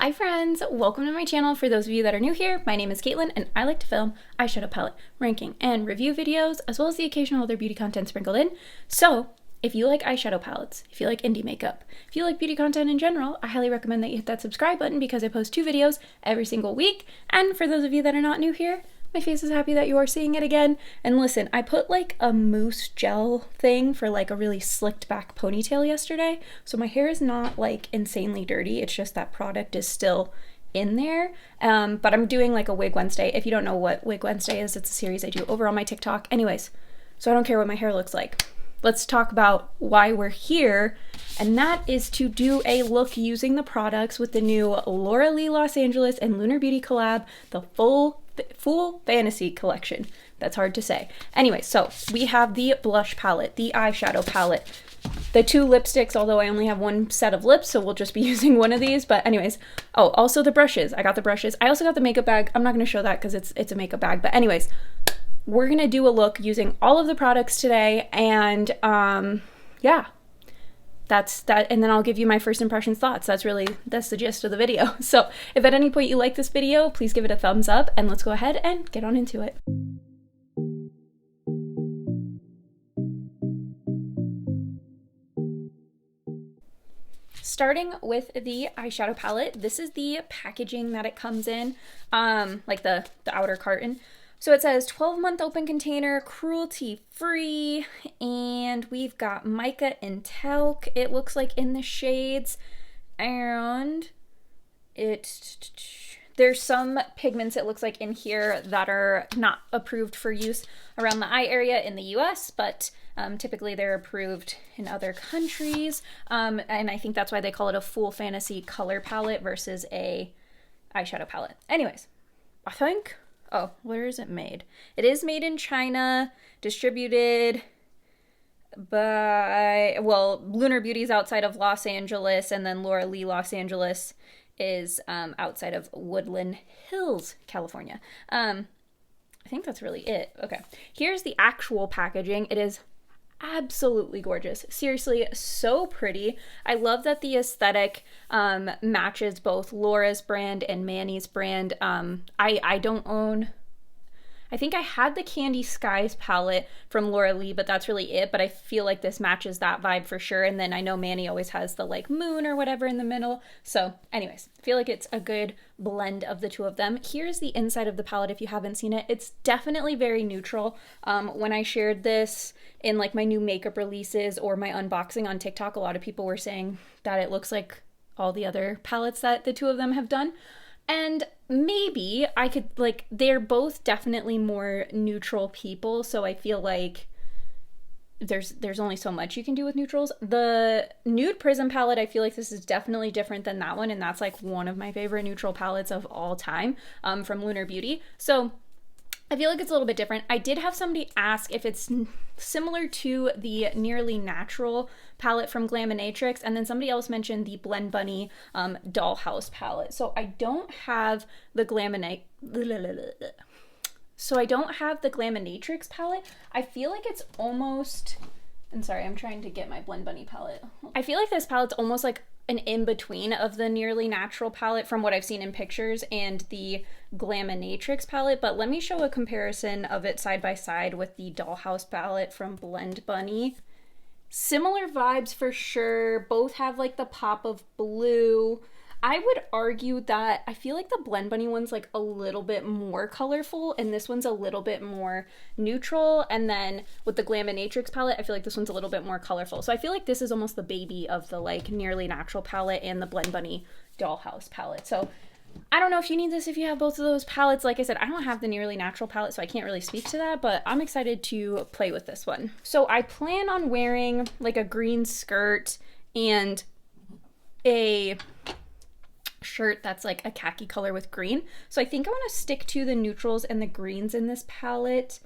Hi friends, welcome to my channel. For those of you that are new here, my name is Katelyn and I like to film eyeshadow palette, ranking, and review videos, as well as the occasional other beauty content sprinkled in. So if you like eyeshadow palettes, if you like indie makeup, if you like beauty content in general, I highly recommend that you hit that subscribe button because I post 2 videos every single week. And for those of you that are not new here, my face is happy that you are seeing it again. And listen, I put like a mousse gel thing for like a really slicked back ponytail yesterday. So my hair is not like insanely dirty. It's just that product is still in there. But I'm doing like a Wig Wednesday. If you don't know what Wig Wednesday is, it's a series I do over on my TikTok. Anyways, so I don't care what my hair looks like. Let's talk about why we're here. And that is to do a look using the products with the new Laura Lee Los Angeles and Lunar Beauty collab, the full fantasy collection. That's hard to say. Anyway, so we have the blush palette, the eyeshadow palette, the 2 lipsticks, although I only have 1 set of lips, so we'll just be using one of these. But anyways, oh, also the brushes. I got the brushes. I also got the makeup bag. I'm not going to show that because it's a makeup bag. But anyways, we're going to do a look using all of the products today. And yeah, that's that. And then I'll give you my first impressions thoughts. That's the gist of the video. So if at any point you like this video, please give it a thumbs up and let's go ahead and get on into it. Starting with the eyeshadow palette, this is the packaging that it comes in, like the outer carton. So it says 12-month open container, cruelty-free, and we've got mica and talc, it looks like, in the shades, and there's some pigments, it looks like, in here that are not approved for use around the eye area in the US, but typically they're approved in other countries, and I think that's why they call it a full fantasy color palette versus a eyeshadow palette. Anyways, I think... oh, where is it made? It is made in China, distributed by, well, Lunar Beauty's outside of Los Angeles, and then Laura Lee Los Angeles is outside of Woodland Hills, California. I think that's really it. Okay, here's the actual packaging. It is absolutely gorgeous. Seriously, so pretty. I love that the aesthetic matches both Laura's brand and Manny's brand. I don't own... I think I had the Candy Skies palette from Laura Lee, but that's really it. But I feel like this matches that vibe for sure. And then I know Manny always has the like moon or whatever in the middle. So anyways, I feel like it's a good blend of the 2 of them. Here's the inside of the palette if you haven't seen it. It's definitely very neutral. When I shared this in like my new makeup releases or my unboxing on TikTok, a lot of people were saying that it looks like all the other palettes that the 2 of them have done. And maybe I could, like, they're both definitely more neutral people, so I feel like there's only so much you can do with neutrals. The Nude Prism palette, I feel like this is definitely different than that one, and that's like one of my favorite neutral palettes of all time, from Lunar Beauty. So I feel like it's a little bit different. I did have somebody ask if it's similar to the Nearly Natural palette from Glaminatrix, and then somebody else mentioned the Blend Bunny Dollhouse palette. So I don't have the Glaminatrix palette. I feel like it's almost... I'm sorry, I'm trying to get my Blend Bunny palette. I feel like this palette's almost like an in-between of the Nearly Natural palette from what I've seen in pictures and the Glaminatrix palette, but let me show a comparison of it side by side with the Dollhouse palette from Blend Bunny. Similar vibes for sure, both have like the pop of blue. I would argue that I feel like the Blend Bunny one's like a little bit more colorful and this one's a little bit more neutral, and then with the Glaminatrix palette I feel like this one's a little bit more colorful. So I feel like this is almost the baby of the like Nearly Natural palette and the Blend Bunny Dollhouse palette. So I don't know if you need this if you have both of those palettes. Like I said, I don't have the Nearly Natural palette, so I can't really speak to that, but I'm excited to play with this one. So I plan on wearing like a green skirt and a shirt that's like a khaki color with green. So I think I want to stick to the neutrals and the greens in this palette.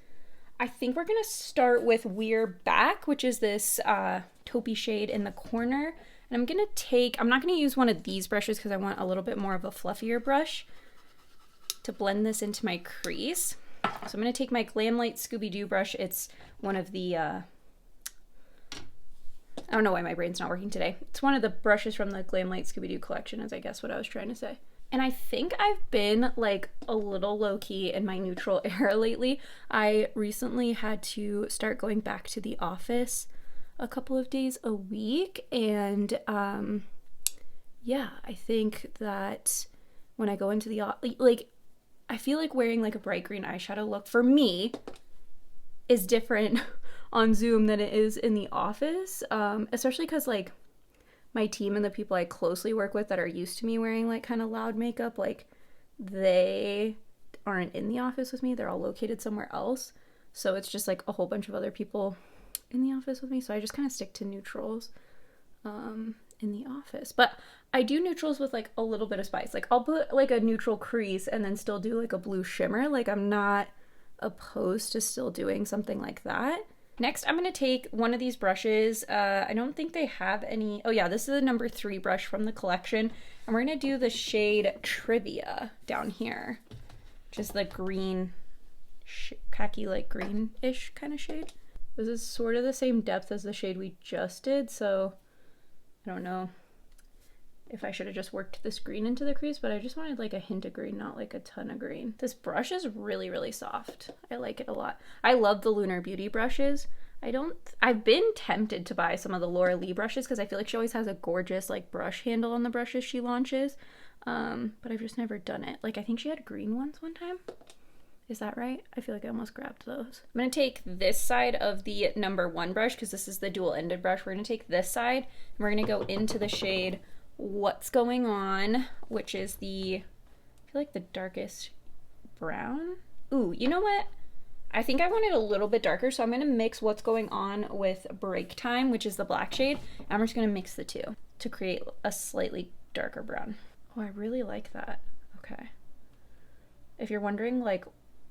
I think we're going to start with We're Back, which is this taupey shade in the corner. And I'm going to take, I'm not going to use one of these brushes because I want a little bit more of a fluffier brush to blend this into my crease. So I'm going to take my Glamlight Scooby-Doo brush. It's one of the I don't know why my brain's not working today. It's one of the brushes from the Glam Light Scooby-Doo collection is I guess what I was trying to say. And I think I've been like a little low-key in my neutral era lately. I recently had to start going back to the office a couple of days a week, and yeah, I think that when I go into the like I feel like wearing like a bright green eyeshadow look for me is different on Zoom than it is in the office, especially because like my team and the people I closely work with that are used to me wearing like kind of loud makeup, like they aren't in the office with me. They're all located somewhere else. So it's just like a whole bunch of other people in the office with me. So I just kind of stick to neutrals in the office. But I do neutrals with like a little bit of spice. Like I'll put like a neutral crease and then still do like a blue shimmer. Like I'm not opposed to still doing something like that. Next, I'm going to take one of these brushes. I don't think they have any. Oh yeah, this is the number 3 brush from the collection. And we're going to do the shade Trivia down here. Just the green, khaki like greenish kind of shade. This is sort of the same depth as the shade we just did. So I don't know if I should have just worked this green into the crease, but I just wanted like a hint of green, not like a ton of green. This brush is really, really soft. I like it a lot. I love the Lunar Beauty brushes. I've been tempted to buy some of the Laura Lee brushes because I feel like she always has a gorgeous like brush handle on the brushes she launches. But I've just never done it. Like I think she had green ones one time. Is that right? I feel like I almost grabbed those. I'm going to take this side of the number 1 brush because this is the dual-ended brush. We're going to take this side and we're going to go into the shade What's Going On, which is the, I feel like the darkest brown. Ooh, you know what? I think I want it a little bit darker, so I'm going to mix What's Going On with Break Time, which is the black shade. And we're just going to mix the two to create a slightly darker brown. Oh, I really like that. Okay. If you're wondering, like,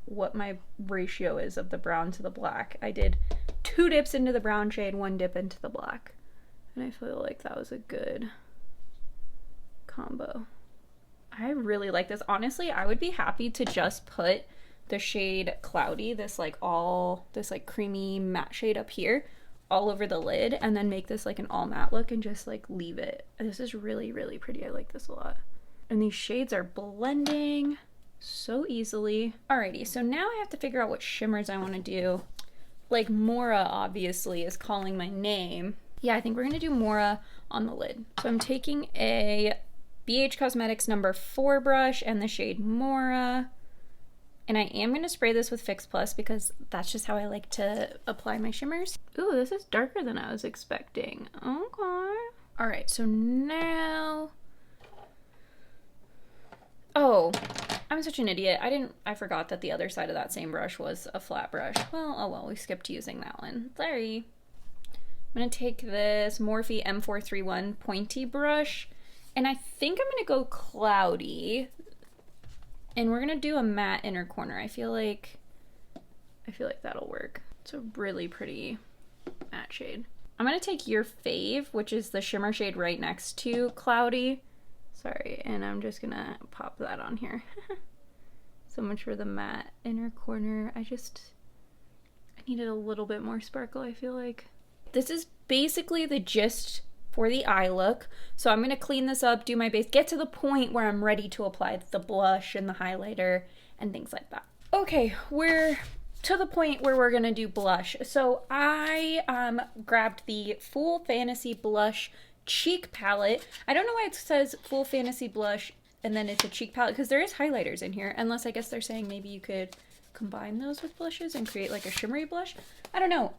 what my ratio is of the brown to the black, I did 2 dips into the brown shade, 1 dip into the black. And I feel like that was a good combo. I really like this. Honestly, I would be happy to just put the shade Cloudy, this like creamy matte shade up here, all over the lid, and then make this like an all matte look and just like leave it. This is really, really pretty. I like this a lot. And these shades are blending so easily. Alrighty, so now I have to figure out what shimmers I want to do. Like Mora obviously is calling my name. Yeah, I think we're gonna do Mora on the lid. So I'm taking a BH Cosmetics number 4 brush and the shade Mora. And I am gonna spray this with Fix Plus because that's just how I like to apply my shimmers. Ooh, this is darker than I was expecting. Okay. All right, so now, oh, I'm such an idiot. I forgot that the other side of that same brush was a flat brush. Well, oh well, we skipped using that one. Sorry. I'm gonna take this Morphe M431 pointy brush, and I think I'm gonna go Cloudy. And we're gonna do a matte inner corner. I feel like that'll work. It's a really pretty matte shade. I'm gonna take Your Fave, which is the shimmer shade right next to Cloudy. Sorry, and I'm just gonna pop that on here. So much for the matte inner corner. I needed a little bit more sparkle, I feel like. This is basically the gist for the eye look. So I'm gonna clean this up, do my base, get to the point where I'm ready to apply the blush and the highlighter and things like that. Okay, we're to the point where we're gonna do blush. So I grabbed the Full Fantasy Blush Cheek Palette. I don't know why it says Full Fantasy Blush and then it's a cheek palette, because there is highlighters in here, unless I guess they're saying maybe you could combine those with blushes and create like a shimmery blush. I don't know.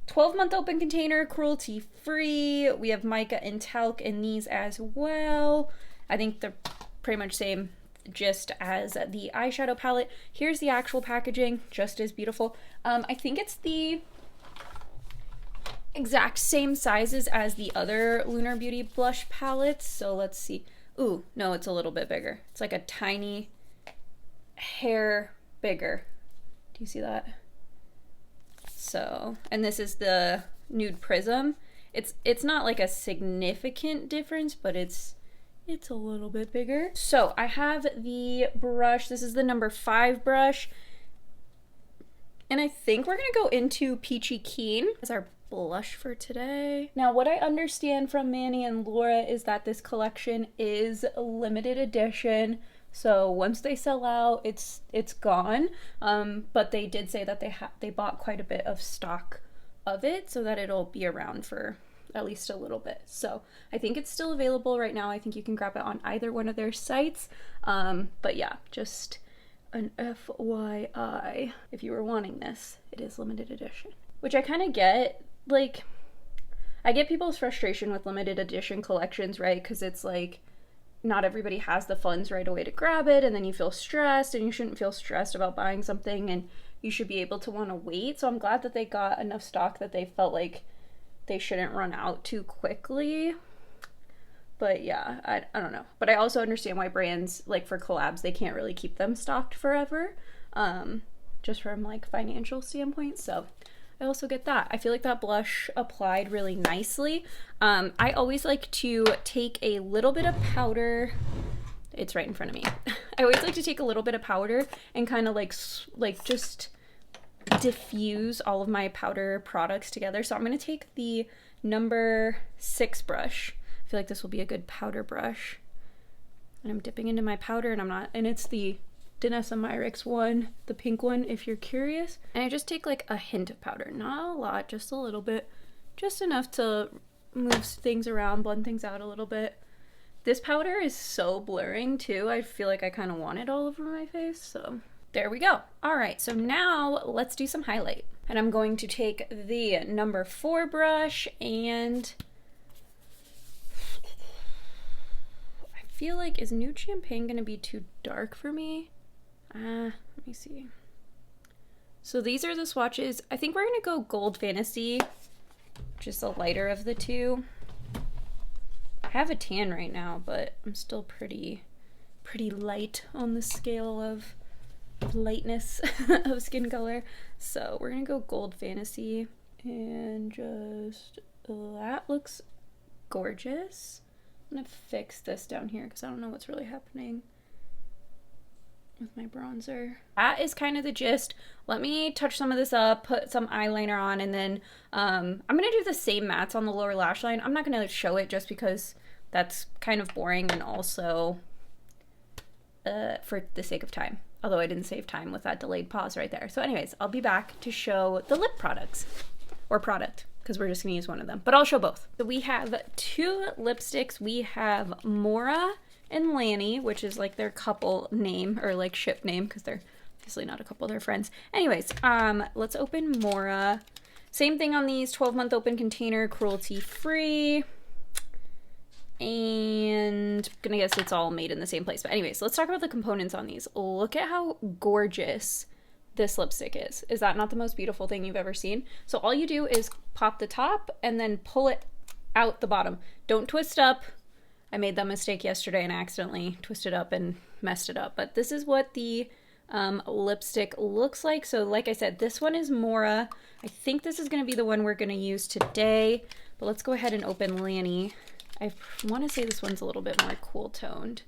12-month open container, cruelty free. We have mica and talc in these as well. I think they're pretty much same just as the eyeshadow palette. Here's the actual packaging, just as beautiful. I think it's the exact same sizes as the other Lunar Beauty blush palettes. So let's see. Ooh, no, it's a little bit bigger. It's like a tiny hair bigger. Do you see that? So, and this is the Nude Prism. It's not like a significant difference, but it's a little bit bigger. So I have the brush. This is the number 5 brush. And I think we're gonna go into Peachy Keen as our blush for today. Now, what I understand from Manny and Laura is that this collection is a limited edition. So once they sell out, it's gone. But they did say that they bought quite a bit of stock of it so that it'll be around for at least a little bit. So I think it's still available right now. I think you can grab it on either one of their sites. But yeah, just an FYI, if you were wanting this, it is limited edition. Which I kind of get, like, I get people's frustration with limited edition collections, right? Because it's like, not everybody has the funds right away to grab it, and then you feel stressed, and you shouldn't feel stressed about buying something, and you should be able to want to wait. So I'm glad that they got enough stock that they felt like they shouldn't run out too quickly. But yeah, I don't know. But I also understand why brands, like for collabs, they can't really keep them stocked forever, just from like financial standpoint. So I also get that. I feel like that blush applied really nicely. I always like to take a little bit of powder. It's right in front of me. I always like to take a little bit of powder and kind of like just diffuse all of my powder products together. So I'm going to take the number 6 brush. I feel like this will be a good powder brush. And I'm dipping into my powder, and it's the Danessa Myricks one, the pink one, if you're curious. And I just take like a hint of powder, not a lot, just a little bit, just enough to move things around, blend things out a little bit. This powder is so blurring too. I feel like I kind of want it all over my face, so there we go. All right, so now let's do some highlight. And I'm going to take the number 4 brush, and I feel like, is Nude Champagne gonna be too dark for me? Let me see. So these are the swatches. I think we're gonna go Gold Fantasy, which is the lighter of the two. I have a tan right now, but I'm still pretty light on the scale of lightness of skin color. So we're gonna go Gold Fantasy, and just, that looks gorgeous. I'm gonna fix this down here because I don't know what's really happening with my bronzer. That is kind of the gist. Let me touch some of this up, put some eyeliner on, and then I'm gonna do the same mattes on the lower lash line. I'm not gonna show it just because that's kind of boring, and also for the sake of time. Although I didn't save time with that delayed pause right there. So anyways, I'll be back to show the lip products, or product, because we're just gonna use one of them, but I'll show both. So we have 2 lipsticks. We have Mora and Lanny, which is like their couple name, or like ship name, because they're obviously not a couple, they're friends. Anyways, let's open Mora. Same thing on these, 12-month open container, cruelty free. And I'm gonna guess it's all made in the same place. But anyways, let's talk about the components on these. Look at how gorgeous this lipstick is. Is that not the most beautiful thing you've ever seen? So all you do is pop the top and then pull it out the bottom. Don't twist up. I made that mistake yesterday and accidentally twisted up and messed it up. But this is what the lipstick looks like. So like I said, this one is Mora. I think this is gonna be the one we're gonna use today. But let's go ahead and open Lanny. I want to say this one's a little bit more cool toned.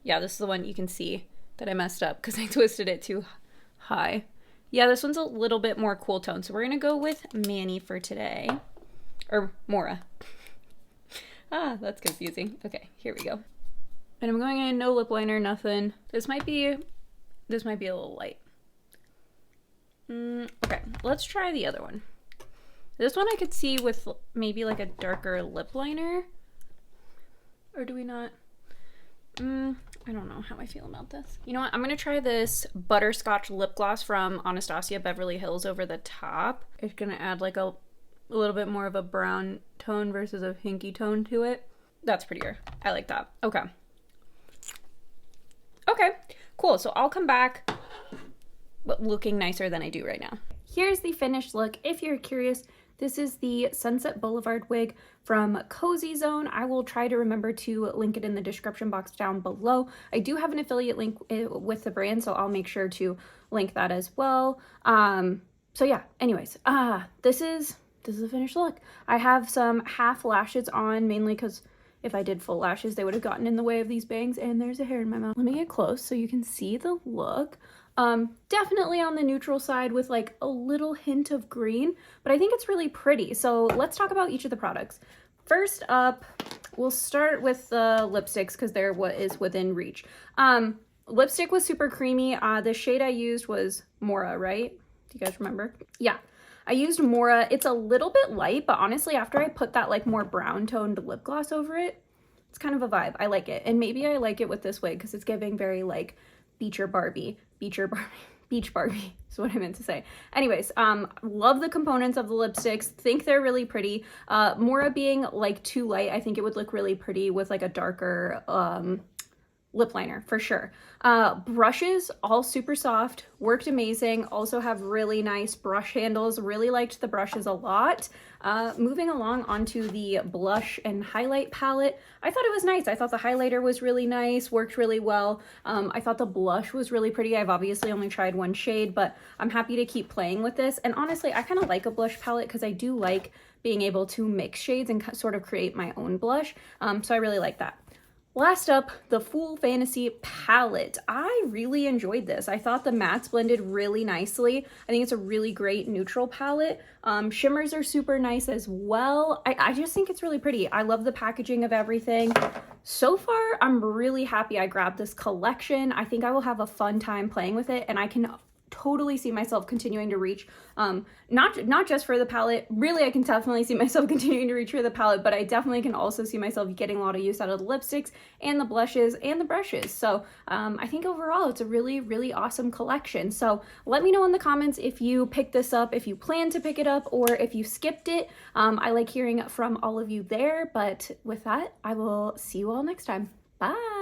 Yeah, this is the one you can see that I messed up because I twisted it too high. Yeah, this one's a little bit more cool toned. So we're going to go with Manny for today. Or Mora. That's confusing. Okay, here we go. And I'm going in no lip liner, nothing. This might be a little light. Okay, let's try the other one. This one I could see with maybe like a darker lip liner. Or do we not? I don't know how I feel about this. You know what? I'm going to try this butterscotch lip gloss from Anastasia Beverly Hills over the top. It's going to add like a little bit more of a brown tone versus a pinky tone to it. That's prettier. I like that. Okay. Okay, cool. So I'll come back but looking nicer than I do right now. Here's the finished look. If you're curious, this is the Sunset Boulevard wig from Cozy Zone. I will try to remember to link it in the description box down below. I do have an affiliate link with the brand, so I'll make sure to link that as well. So yeah, anyways, this is the finished look. I have some half lashes on, mainly because if I did full lashes, they would have gotten in the way of these bangs, and there's a hair in my mouth. Let me get close so you can see the look. Definitely on the neutral side with like a little hint of green, but I think it's really pretty. So let's talk about each of the products. First up, we'll start with the lipsticks because they're what is within reach. Lipstick was super creamy. The shade I used was Mora, right? Do you guys remember? Yeah. I used Mora. It's a little bit light, but honestly, after I put that like more brown toned lip gloss over it, it's kind of a vibe. I like it. And maybe I like it with this wig because it's giving very like beach Barbie is what I meant to say. Anyways, love the components of the lipsticks. Think they're really pretty. Mora being like too light, I think it would look really pretty with like a darker lip liner for sure. Brushes, all super soft, worked amazing. Also have really nice brush handles. Really liked the brushes a lot. Moving along onto the blush and highlight palette, I thought it was nice. I thought the highlighter was really nice, worked really well. I thought the blush was really pretty. I've obviously only tried one shade, but I'm happy to keep playing with this. And honestly, I kind of like a blush palette because I do like being able to mix shades and sort of create my own blush. So I really like that. Last up, the Full Fantasy palette. I really enjoyed this. I thought the mattes blended really nicely. I think it's a really great neutral palette. Shimmers are super nice as well. I just think it's really pretty. I love the packaging of everything. So far, I'm really happy I grabbed this collection. I think I will have a fun time playing with it, and I can totally see myself continuing to reach, not just for the palette. Really, I can definitely see myself continuing to reach for the palette, but I definitely can also see myself getting a lot of use out of the lipsticks and the blushes and the brushes. So I think overall it's a really, really awesome collection. So let me know in the comments if you picked this up, if you plan to pick it up, or if you skipped it. I like hearing from all of you there, but with that, I will see you all next time. Bye!